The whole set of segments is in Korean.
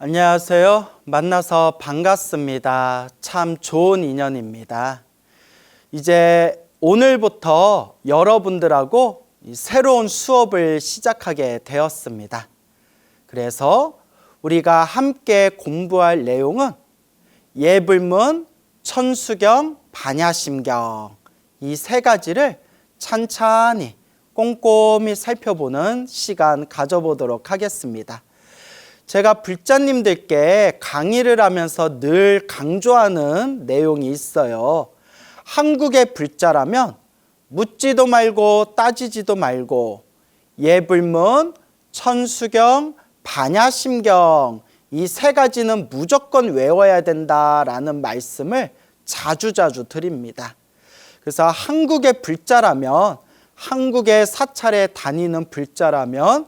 안녕하세요. 만나서 반갑습니다. 참 좋은 인연입니다. 이제 오늘부터 여러분들하고 새로운 수업을 시작하게 되었습니다. 그래서 우리가 함께 공부할 내용은 예불문, 천수경, 반야심경 이 세 가지를 찬찬히 꼼꼼히 살펴보는 시간 가져보도록 하겠습니다. 제가 불자님들께 강의를 하면서 늘 강조하는 내용이 있어요. 한국의 불자라면 묻지도 말고 따지지도 말고 예불문, 천수경, 반야심경 이 세 가지는 무조건 외워야 된다라는 말씀을 자주자주 드립니다. 그래서 한국의 불자라면, 한국의 사찰에 다니는 불자라면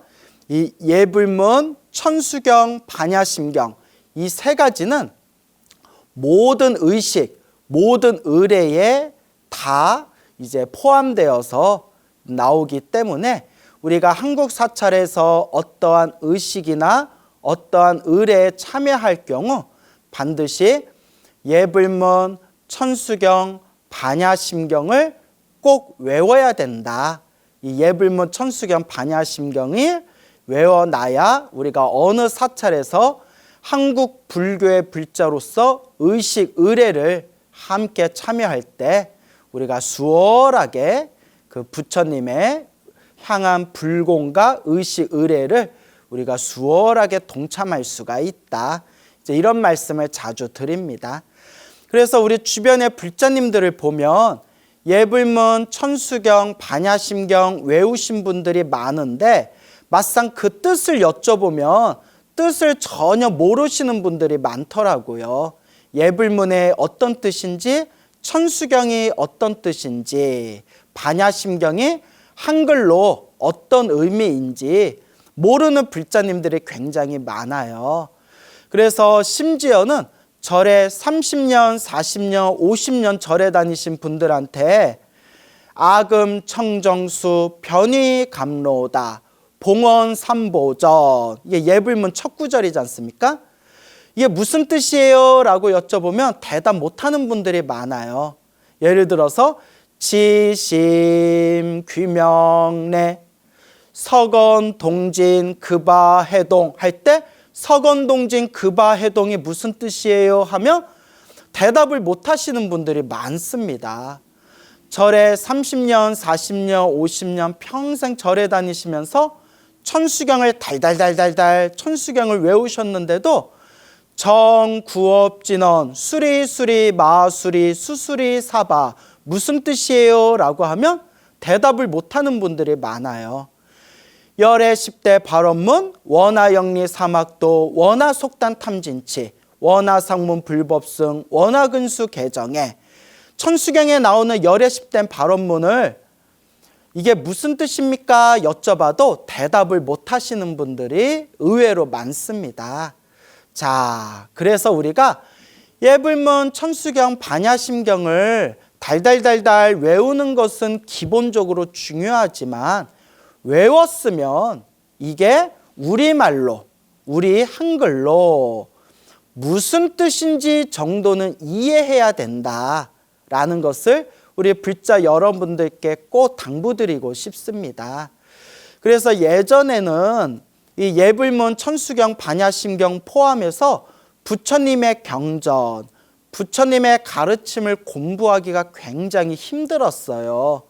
이 예불문, 천수경, 반야심경 이 세 가지는 모든 의식, 모든 의례에 다 이제 포함되어서 나오기 때문에 우리가 한국 사찰에서 어떠한 의식이나 어떠한 의례에 참여할 경우 반드시 예불문, 천수경, 반야심경을 꼭 외워야 된다. 이 예불문, 천수경, 반야심경이 외워놔야 우리가 어느 사찰에서 한국 불교의 불자로서 의식, 의례를 함께 참여할 때 우리가 수월하게 그 부처님의 향한 불공과 의식, 의례를 우리가 수월하게 동참할 수가 있다. 이제 이런 말씀을 자주 드립니다. 그래서 우리 주변의 불자님들을 보면 예불문, 천수경, 반야심경 외우신 분들이 많은데 막상 그 뜻을 여쭤보면 뜻을 전혀 모르시는 분들이 많더라고요. 예불문의 어떤 뜻인지, 천수경이 어떤 뜻인지, 반야심경이 한글로 어떤 의미인지 모르는 불자님들이 굉장히 많아요. 그래서 심지어는 절에 30년, 40년, 50년 절에 다니신 분들한테 아금, 청정수, 변희감로다, 봉헌삼보전 이게 예불문 첫 구절이지 않습니까? 이게 무슨 뜻이에요? 라고 여쭤보면 대답 못하는 분들이 많아요. 예를 들어서 지심, 귀명래, 서건동진, 급아해동 할 때 서건동진, 급아해동이 무슨 뜻이에요? 하면 대답을 못하시는 분들이 많습니다. 절에 30년, 40년, 50년 평생 절에 다니시면서 천수경을 달달달달달 천수경을 외우셨는데도 정구업진언, 수리수리, 마수리, 수수리, 사바 무슨 뜻이에요? 라고 하면 대답을 못하는 분들이 많아요. 열애 10대 발언문, 원하영리 사막도, 원하속단 탐진치, 원하상문 불법승, 원하근수 개정에 천수경에 나오는 열애 10대 발언문을 이게 무슨 뜻입니까? 여쭤봐도 대답을 못하시는 분들이 의외로 많습니다. 자, 그래서 우리가 예불문, 천수경, 반야심경을 달달달달 외우는 것은 기본적으로 중요하지만 외웠으면 이게 우리말로, 우리 한글로 무슨 뜻인지 정도는 이해해야 된다라는 것을 우리 불자 여러분들께 꼭 당부드리고 싶습니다. 그래서 예전에는 이 예불문, 천수경, 반야심경 포함해서 부처님의 경전, 부처님의 가르침을 공부하기가 굉장히 힘들었어요.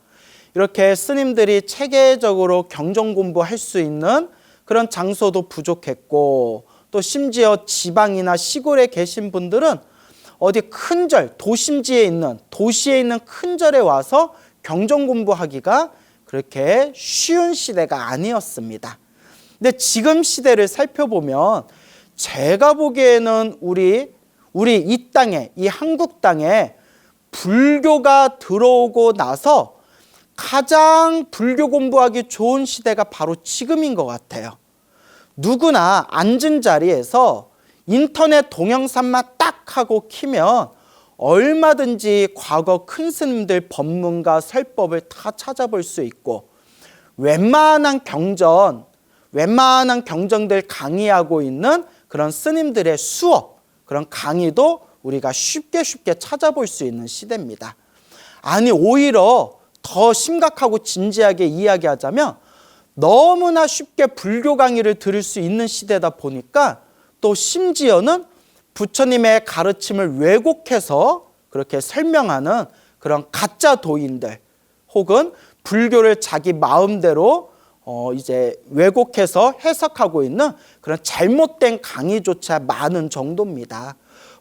이렇게 스님들이 체계적으로 경전 공부할 수 있는 그런 장소도 부족했고 또 심지어 지방이나 시골에 계신 분들은 어디 큰 절, 도심지에 있는, 도시에 있는 큰 절에 와서 경전 공부하기가 그렇게 쉬운 시대가 아니었습니다. 근데 지금 시대를 살펴보면 제가 보기에는 우리 이 땅에, 이 한국 땅에 불교가 들어오고 나서 가장 불교 공부하기 좋은 시대가 바로 지금인 것 같아요. 누구나 앉은 자리에서 인터넷 동영상만 딱 하고 키면 얼마든지 과거 큰 스님들 법문과 설법을 다 찾아볼 수 있고 웬만한 경전들 강의하고 있는 그런 스님들의 수업, 그런 강의도 우리가 쉽게 찾아볼 수 있는 시대입니다. 아니 오히려 더 심각하고 진지하게 이야기하자면 너무나 쉽게 불교 강의를 들을 수 있는 시대다 보니까 또 심지어는 부처님의 가르침을 왜곡해서 그렇게 설명하는 그런 가짜 도인들 혹은 불교를 자기 마음대로 이제 왜곡해서 해석하고 있는 그런 잘못된 강의조차 많은 정도입니다.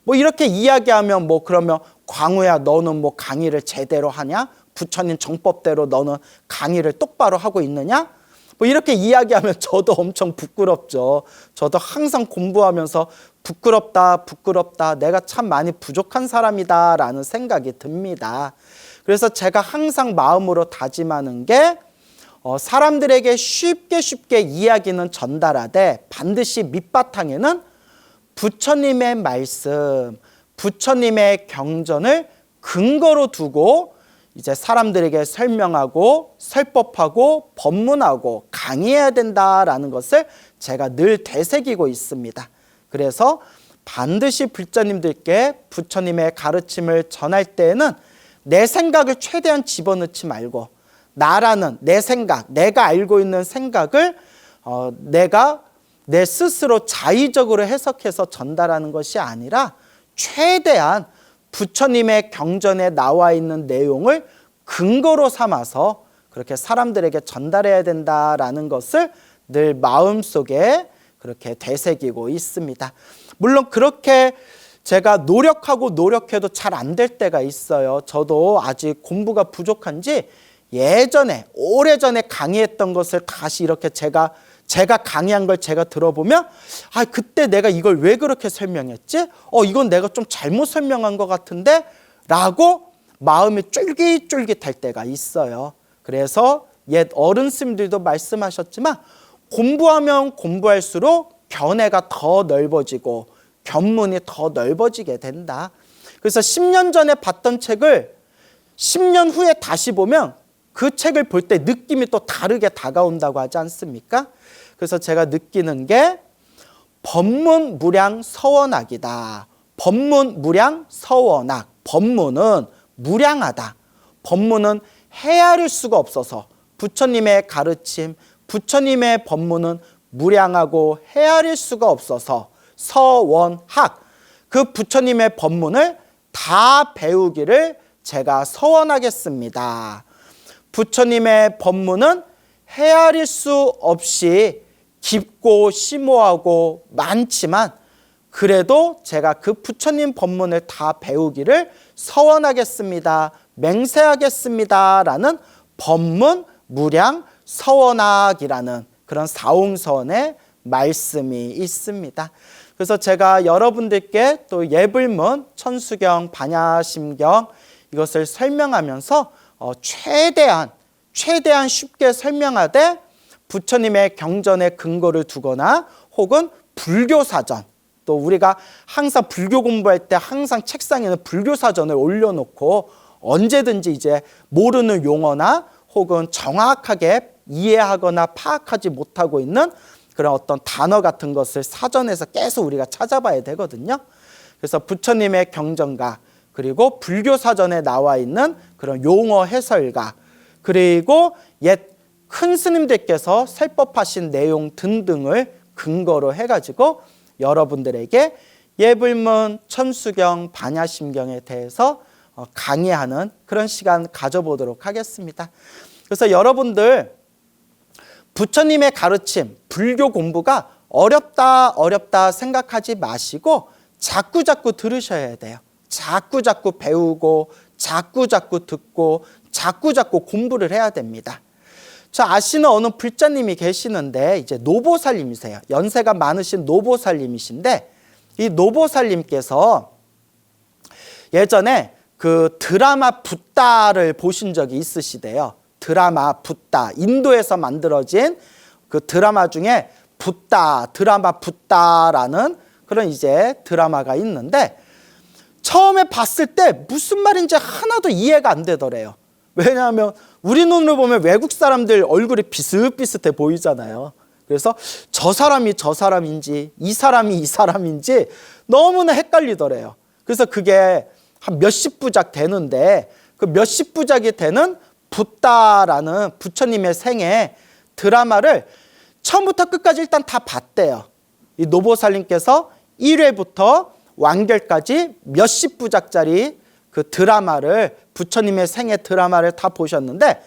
뭐 이렇게 이야기하면 뭐 그러면 광우야 너는 뭐 강의를 제대로 하냐? 부처님 정법대로 너는 강의를 똑바로 하고 있느냐? 뭐 이렇게 이야기하면 저도 엄청 부끄럽죠. 저도 항상 공부하면서 부끄럽다. 내가 참 많이 부족한 사람이다 라는 생각이 듭니다. 그래서 제가 항상 마음으로 다짐하는 게 사람들에게 쉽게 이야기는 전달하되 반드시 밑바탕에는 부처님의 말씀, 부처님의 경전을 근거로 두고 이제 사람들에게 설명하고 설법하고 법문하고 강의해야 된다라는 것을 제가 늘 되새기고 있습니다. 그래서 반드시 불자님들께 부처님의 가르침을 전할 때에는 내 생각을 최대한 집어넣지 말고 나라는 내 생각, 내가 알고 있는 생각을 내가 내 스스로 자의적으로 해석해서 전달하는 것이 아니라 최대한 부처님의 경전에 나와 있는 내용을 근거로 삼아서 그렇게 사람들에게 전달해야 된다라는 것을 늘 마음속에 그렇게 되새기고 있습니다. 물론 그렇게 제가 노력해도 잘 안 될 때가 있어요. 저도 아직 공부가 부족한지 예전에 오래전에 강의했던 것을 다시 이렇게 제가 강의한 걸 제가 들어보면 그때 내가 이걸 왜 그렇게 설명했지? 이건 내가 좀 잘못 설명한 것 같은데? 라고 마음이 쫄깃쫄깃할 때가 있어요. 그래서 옛 어른 스님들도 말씀하셨지만 공부하면 공부할수록 견해가 더 넓어지고 견문이 더 넓어지게 된다. 그래서 10년 전에 봤던 책을 10년 후에 다시 보면 그 책을 볼 때 느낌이 또 다르게 다가온다고 하지 않습니까? 그래서 제가 느끼는 게 법문무량 서원학이다. 법문무량 서원학. 법문은 무량하다. 법문은 헤아릴 수가 없어서 부처님의 가르침, 부처님의 법문은 무량하고 헤아릴 수가 없어서 서원학. 그 부처님의 법문을 다 배우기를 제가 서원하겠습니다. 부처님의 법문은 헤아릴 수 없이 깊고 심오하고 많지만 그래도 제가 그 부처님 법문을 다 배우기를 서원하겠습니다. 맹세하겠습니다. 라는 법문 무량 서원학이라는 그런 사홍서원의 말씀이 있습니다. 그래서 제가 여러분들께 또 예불문, 천수경, 반야심경 이것을 설명하면서 최대한 쉽게 설명하되 부처님의 경전에 근거를 두거나 혹은 불교사전, 또 우리가 항상 불교 공부할 때 항상 책상에는 불교사전을 올려놓고 언제든지 이제 모르는 용어나 혹은 정확하게 이해하거나 파악하지 못하고 있는 그런 어떤 단어 같은 것을 사전에서 계속 우리가 찾아봐야 되거든요. 그래서 부처님의 경전가 그리고 불교사전에 나와 있는 그런 용어 해설가 그리고 옛 큰 스님들께서 설법하신 내용 등등을 근거로 해가지고 여러분들에게 예불문, 천수경, 반야심경에 대해서 강의하는 그런 시간 가져보도록 하겠습니다. 그래서 여러분들 부처님의 가르침, 불교 공부가 어렵다 생각하지 마시고 자꾸 들으셔야 돼요. 자꾸 배우고 자꾸 듣고 자꾸 공부를 해야 됩니다. 저 아시는 어느 불자님이 계시는데 이제 노보살님이세요. 연세가 많으신 노보살님이신데 이 노보살님께서 예전에 그 드라마 붓다를 보신 적이 있으시대요. 드라마 붓다, 인도에서 만들어진 그 드라마 중에 드라마 붓다라는 그런 이제 드라마가 있는데 처음에 봤을 때 무슨 말인지 하나도 이해가 안 되더래요. 왜냐하면 우리 눈으로 보면 외국 사람들 얼굴이 비슷비슷해 보이잖아요. 그래서 저 사람이 저 사람인지 이 사람이 이 사람인지 너무나 헷갈리더래요. 그래서 그게 한 몇십 부작 되는데 그 몇십 부작이 되는 붓다라는 부처님의 생애 드라마를 처음부터 끝까지 일단 다 봤대요. 이 노보살님께서 1회부터 완결까지 몇십 부작짜리 그 드라마를, 부처님의 생애 드라마를 다 보셨는데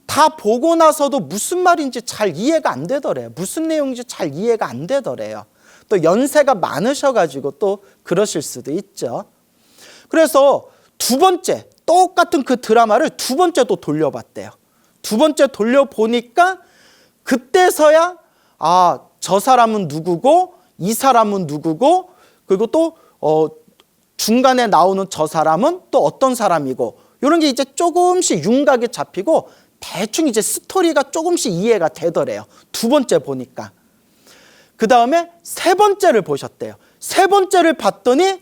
다 보고 나서도 무슨 말인지 잘 이해가 안 되더래요. 무슨 내용인지 잘 이해가 안 되더래요. 또 연세가 많으셔가지고 또 그러실 수도 있죠. 그래서 두 번째 똑같은 그 드라마를 두 번째 또 돌려봤대요. 두 번째 돌려보니까 그때서야 저 사람은 누구고 이 사람은 누구고 그리고 또 중간에 나오는 저 사람은 또 어떤 사람이고 이런 게 이제 조금씩 윤곽이 잡히고 대충 이제 스토리가 조금씩 이해가 되더래요. 두 번째 보니까. 그 다음에 세 번째를 보셨대요. 세 번째를 봤더니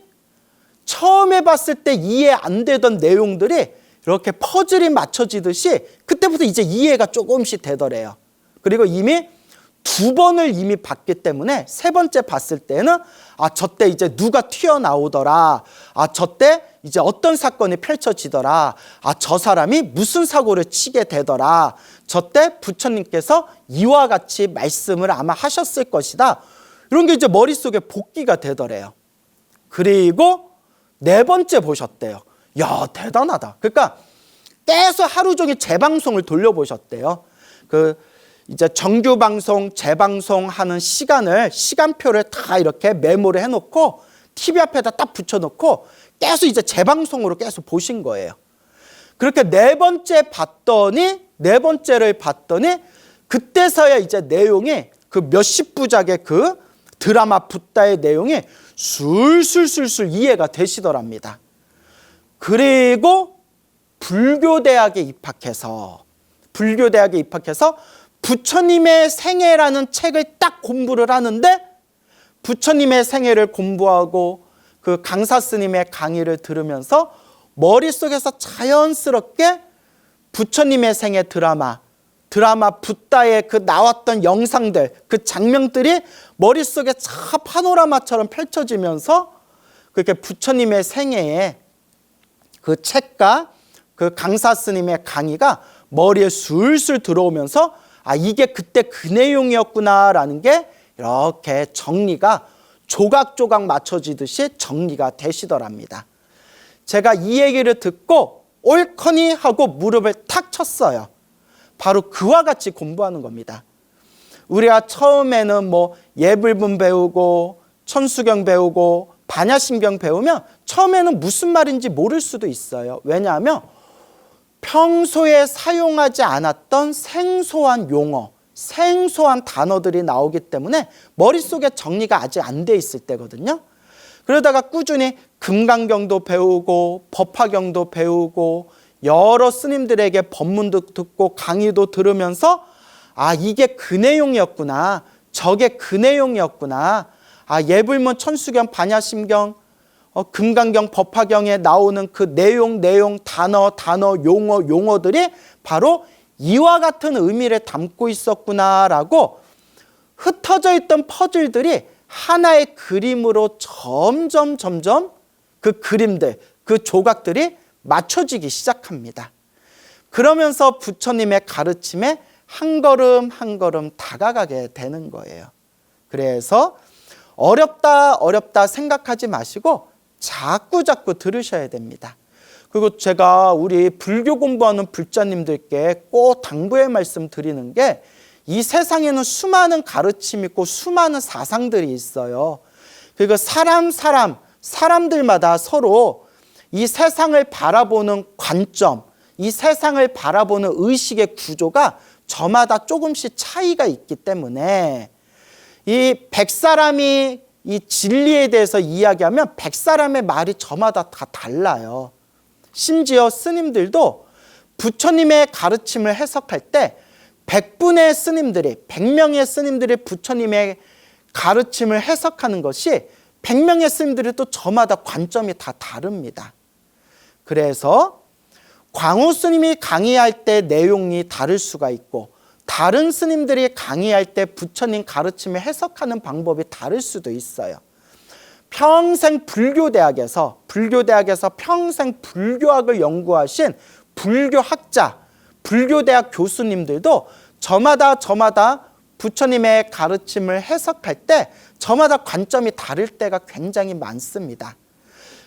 처음에 봤을 때 이해 안 되던 내용들이 이렇게 퍼즐이 맞춰지듯이 그때부터 이제 이해가 조금씩 되더래요. 그리고 이미 두 번을 이미 봤기 때문에 세 번째 봤을 때는 저때 이제 누가 튀어나오더라. 저때 이제 어떤 사건이 펼쳐지더라. 저 사람이 무슨 사고를 치게 되더라. 저때 부처님께서 이와 같이 말씀을 아마 하셨을 것이다. 이런 게 이제 머릿속에 복기가 되더래요. 그리고 네 번째 보셨대요. 야, 대단하다. 그러니까 계속 하루 종일 재방송을 돌려보셨대요. 이제 정규 방송, 재방송 하는 시간표를 다 이렇게 메모를 해놓고 TV 앞에다 딱 붙여놓고 계속 이제 재방송으로 계속 보신 거예요. 그렇게 네 번째를 봤더니 그때서야 이제 내용이 그 몇십 부작의 그 드라마 붓다의 내용이 술술술술 이해가 되시더랍니다. 그리고 불교대학에 입학해서 부처님의 생애라는 책을 딱 공부를 하는데 부처님의 생애를 공부하고 그 강사 스님의 강의를 들으면서 머릿속에서 자연스럽게 부처님의 생애 드라마 붓다의 그 나왔던 영상들, 그 장면들이 머릿속에 차 파노라마처럼 펼쳐지면서 그렇게 부처님의 생애에 그 책과 그 강사 스님의 강의가 머리에 술술 들어오면서 이게 그때 그 내용이었구나라는 게 이렇게 정리가 조각조각 맞춰지듯이 정리가 되시더랍니다. 제가 이 얘기를 듣고 옳거니 하고 무릎을 탁 쳤어요. 바로 그와 같이 공부하는 겁니다. 우리가 처음에는 뭐 예불분 배우고 천수경 배우고 반야심경 배우면 처음에는 무슨 말인지 모를 수도 있어요. 왜냐하면 평소에 사용하지 않았던 생소한 용어, 생소한 단어들이 나오기 때문에 머릿속에 정리가 아직 안 돼 있을 때거든요. 그러다가 꾸준히 금강경도 배우고 법화경도 배우고 여러 스님들에게 법문도 듣고 강의도 들으면서 이게 그 내용이었구나, 저게 그 내용이었구나, 예불문, 천수경, 반야심경, 금강경, 법화경에 나오는 그 내용, 단어, 용어들이 바로 이와 같은 의미를 담고 있었구나라고 흩어져 있던 퍼즐들이 하나의 그림으로 점점 그 그림들, 그 조각들이 맞춰지기 시작합니다. 그러면서 부처님의 가르침에 한 걸음 한 걸음 다가가게 되는 거예요. 그래서 어렵다 생각하지 마시고 자꾸 들으셔야 됩니다. 그리고 제가 우리 불교 공부하는 불자님들께 꼭 당부의 말씀 드리는 게 이 세상에는 수많은 가르침이 있고 수많은 사상들이 있어요. 그리고 사람들마다 서로 이 세상을 바라보는 관점, 이 세상을 바라보는 의식의 구조가 저마다 조금씩 차이가 있기 때문에 이 100사람이 이 진리에 대해서 이야기하면 100사람의 말이 저마다 다 달라요. 심지어 스님들도 부처님의 가르침을 해석할 때 100분의 스님들이, 100명의 스님들이 부처님의 가르침을 해석하는 것이 100명의 스님들이 또 저마다 관점이 다 다릅니다. 그래서 광우 스님이 강의할 때 내용이 다를 수가 있고 다른 스님들이 강의할 때 부처님 가르침을 해석하는 방법이 다를 수도 있어요. 평생 불교대학에서 평생 불교학을 연구하신 불교학자, 불교대학 교수님들도 저마다 부처님의 가르침을 해석할 때 저마다 관점이 다를 때가 굉장히 많습니다.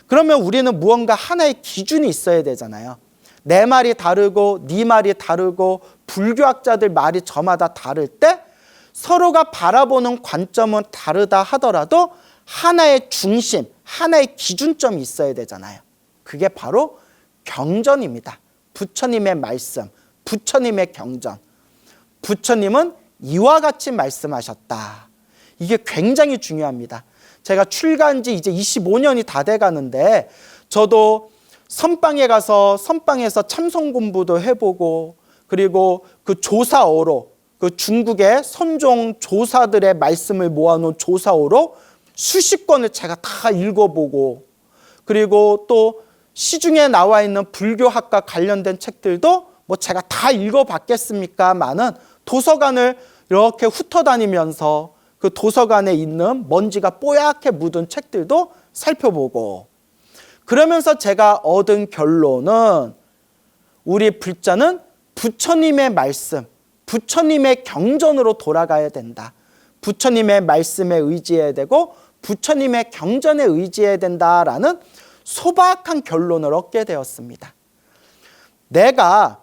그러면 우리는 무언가 하나의 기준이 있어야 되잖아요. 내 말이 다르고 네 말이 다르고 불교학자들 말이 저마다 다를 때 서로가 바라보는 관점은 다르다 하더라도 하나의 중심, 하나의 기준점이 있어야 되잖아요. 그게 바로 경전입니다. 부처님의 말씀, 부처님의 경전. 부처님은 이와 같이 말씀하셨다. 이게 굉장히 중요합니다. 제가 출가한 지 이제 25년이 다 돼가는데 저도 선방에 가서 선방에서 참선 공부도 해보고 그리고 그 조사어로 그 중국의 선종 조사들의 말씀을 모아놓은 조사어로 수십 권을 제가 다 읽어보고 그리고 또 시중에 나와 있는 불교학과 관련된 책들도 뭐 제가 다 읽어봤겠습니까마는 도서관을 이렇게 훑어다니면서 그 도서관에 있는 먼지가 뽀얗게 묻은 책들도 살펴보고 그러면서 제가 얻은 결론은 우리 불자는 부처님의 말씀, 부처님의 경전으로 돌아가야 된다. 부처님의 말씀에 의지해야 되고 부처님의 경전에 의지해야 된다라는 소박한 결론을 얻게 되었습니다. 내가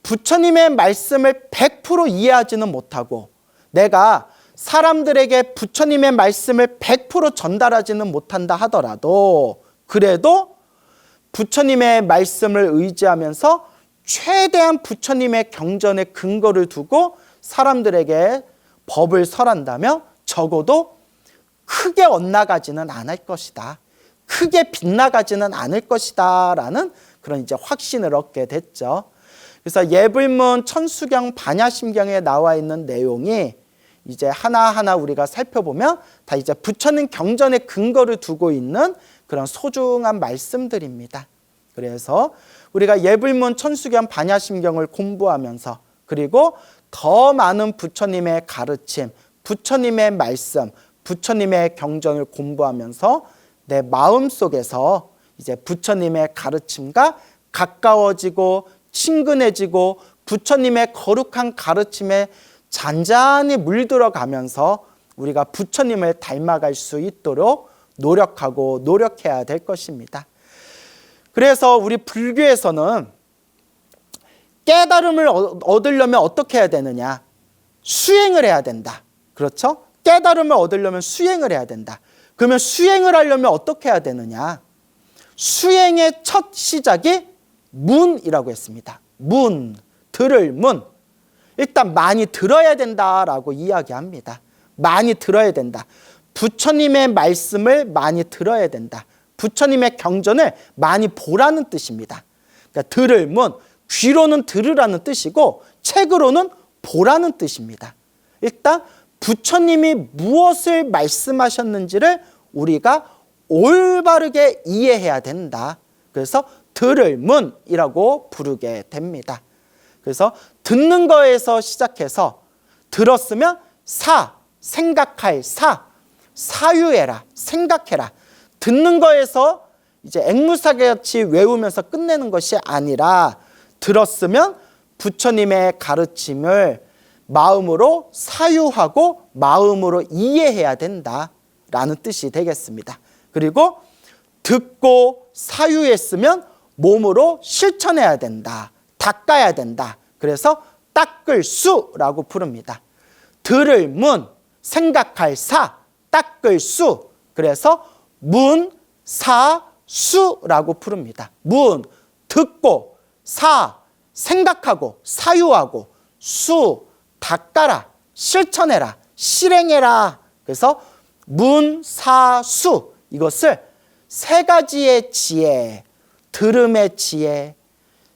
부처님의 말씀을 100% 이해하지는 못하고 내가 사람들에게 부처님의 말씀을 100% 전달하지는 못한다 하더라도 그래도 부처님의 말씀을 의지하면서 최대한 부처님의 경전에 근거를 두고 사람들에게 법을 설한다면 적어도 크게 엇나가지는 않을 것이다. 크게 빗나가지는 않을 것이다 라는 그런 이제 확신을 얻게 됐죠. 그래서 예불문 천수경 반야심경에 나와 있는 내용이 이제 하나하나 우리가 살펴보면 다 이제 부처님 경전에 근거를 두고 있는 그런 소중한 말씀들입니다. 그래서 우리가 예불문 천수경 반야심경을 공부하면서 그리고 더 많은 부처님의 가르침, 부처님의 말씀, 부처님의 경전을 공부하면서 내 마음속에서 이제 부처님의 가르침과 가까워지고 친근해지고 부처님의 거룩한 가르침에 잔잔히 물들어가면서 우리가 부처님을 닮아갈 수 있도록 노력해야 될 것입니다. 그래서 우리 불교에서는 깨달음을 얻으려면 어떻게 해야 되느냐? 수행을 해야 된다. 그렇죠? 깨달음을 얻으려면 수행을 해야 된다. 그러면 수행을 하려면 어떻게 해야 되느냐? 수행의 첫 시작이 문이라고 했습니다. 문, 들을 문. 일단 많이 들어야 된다라고 이야기합니다. 많이 들어야 된다. 부처님의 말씀을 많이 들어야 된다. 부처님의 경전을 많이 보라는 뜻입니다. 그러니까 들을 문, 귀로는 들으라는 뜻이고 책으로는 보라는 뜻입니다. 일단 부처님이 무엇을 말씀하셨는지를 우리가 올바르게 이해해야 된다. 그래서 들을 문이라고 부르게 됩니다. 그래서 듣는 거에서 시작해서 들었으면 생각할 사유해라, 생각해라. 듣는 거에서 이제 앵무새같이 외우면서 끝내는 것이 아니라 들었으면 부처님의 가르침을 마음으로 사유하고 마음으로 이해해야 된다라는 뜻이 되겠습니다. 그리고 듣고 사유했으면 몸으로 실천해야 된다. 닦아야 된다. 그래서 닦을 수라고 부릅니다. 들을 문, 생각할 닦을 수. 그래서 문, 수라고 부릅니다. 문, 듣고, 생각하고, 사유하고, 수, 닦아라, 실천해라, 실행해라. 그래서 문, 수 이것을 세 가지의 지혜, 들음의 지혜,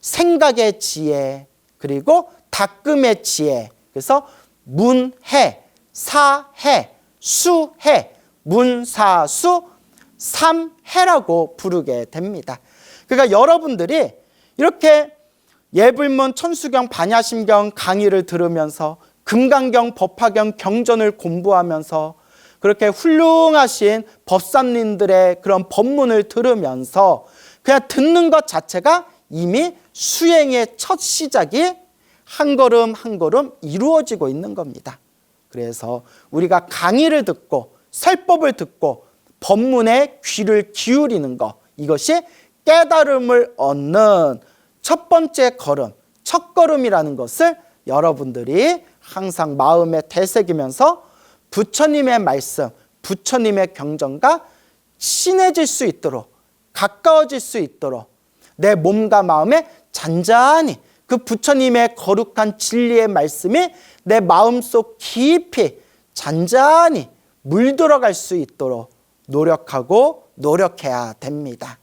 생각의 지혜, 그리고 닦음의 지혜. 그래서 문해, 사해, 수해, 문사수, 삼해라고 부르게 됩니다. 그러니까 여러분들이 이렇게 예불문 천수경 반야심경 강의를 들으면서 금강경, 법화경, 경전을 공부하면서 그렇게 훌륭하신 법사님들의 그런 법문을 들으면서 그냥 듣는 것 자체가 이미 수행의 첫 시작이 한 걸음 한 걸음 이루어지고 있는 겁니다. 그래서 우리가 강의를 듣고 설법을 듣고 법문에 귀를 기울이는 것, 이것이 깨달음을 얻는 첫 번째 걸음, 첫 걸음이라는 것을 여러분들이 항상 마음에 되새기면서 부처님의 말씀, 부처님의 경전과 친해질 수 있도록, 가까워질 수 있도록 내 몸과 마음에 잔잔히 그 부처님의 거룩한 진리의 말씀이 내 마음속 깊이 잔잔히 물들어갈 수 있도록 노력하고 노력해야 됩니다.